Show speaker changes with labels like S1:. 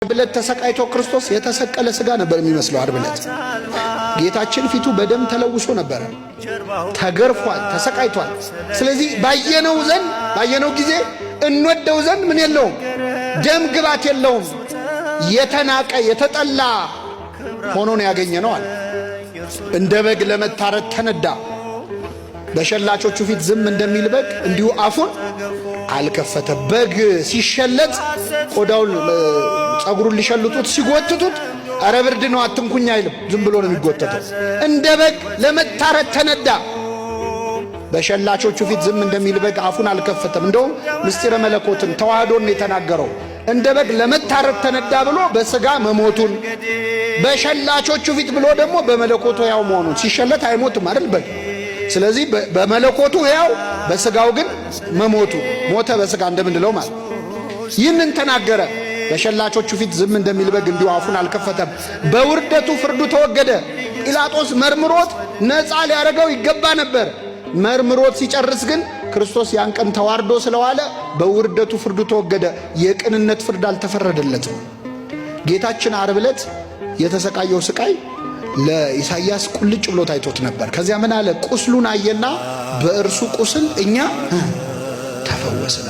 S1: ብለት ተሰቃይቶ ክርስቶስ የተሰቀለ ስጋ ነበር የሚመስለው። ዓርብ ዕለት ጌታችን ፊቱ በደም ተለውሶ ነበር፣ ተገርፏል፣ ተሰቃይቷል። ስለዚህ ባየነው ጊዜ እንወደው ዘንድ ምን የለውም፣ ደም ግባት የለውም። የተናቀ የተጠላ ሆኖ ነው ያገኘነው አለ። እንደ በግ ለመታረድ ተነዳ፣ በሸላቾቹ ፊት ዝም እንደሚል በግ እንዲሁ አፉን አልከፈተ። በግ ሲሸለጥ ቆዳውን ጸጉሩን ሊሸልጡት ሲጎትቱት አረ ብርድ ነው አትንኩኝ አይልም፣ ዝም ብሎ ነው የሚጎተተው። እንደ በግ ለመታረድ ተነዳ፣ በሸላቾቹ ፊት ዝም እንደሚል በግ አፉን አልከፈተም። እንደውም ምስጢረ መለኮትን ተዋህዶን የተናገረው እንደ በግ ለመታረድ ተነዳ ብሎ በስጋ መሞቱን፣ በሸላቾቹ ፊት ብሎ ደግሞ በመለኮቱ ሕያው መሆኑን። ሲሸለት አይሞትም አይደል በግ። ስለዚህ በመለኮቱ ሕያው በስጋው ግን መሞቱ፣ ሞተ በስጋ እንደምንለው ማለት ይህንን ተናገረ። በሸላቾቹ ፊት ዝም እንደሚል በግ እንዲሁ አፉን አልከፈተም። በውርደቱ ፍርዱ ተወገደ። ጲላጦስ መርምሮት ነፃ ሊያደርገው ይገባ ነበር። መርምሮት ሲጨርስ ግን ክርስቶስ ያን ቀን ተዋርዶ ስለዋለ በውርደቱ ፍርዱ ተወገደ። የቅንነት ፍርድ አልተፈረደለትም። ጌታችን ዓርብ ዕለት የተሰቃየው ስቃይ ለኢሳይያስ ቁልጭ ብሎ ታይቶት ነበር። ከዚያ ምን አለ? ቁስሉን አየና በእርሱ ቁስል እኛ ተፈወስን።